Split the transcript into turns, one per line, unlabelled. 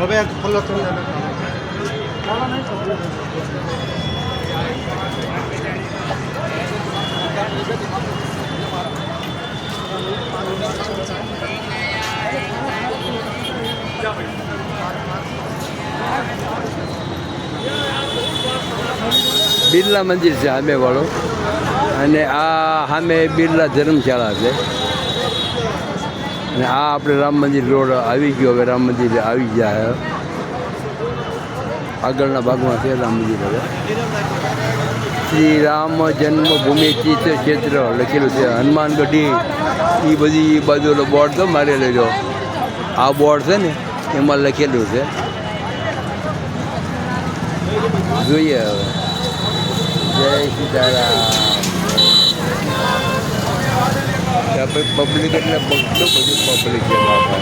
હવે ફોલો કરી
બિરલા મંદિર છે સામે વાળો, અને આ સામે બિરલા ધર્મશાળા છે, અને આ આપણે રામ મંદિર રોડ આવી ગયો. હવે રામ મંદિર આવી જાય, આગળના ભાગમાં છે રામ મંદિર. હવે શ્રી રામ જન્મભૂમિ તીર્થ ક્ષેત્ર લખેલું છે. હનુમાનગઢી એ બધી બાજુ બોર્ડ તો મારે લઈ લો, આ બોર્ડ છે ને એમાં લખેલું છે. જોઈએ હવે. જય સીતારામ. પબ્લિક એટલે બધું પબ્લિક છે બાપા.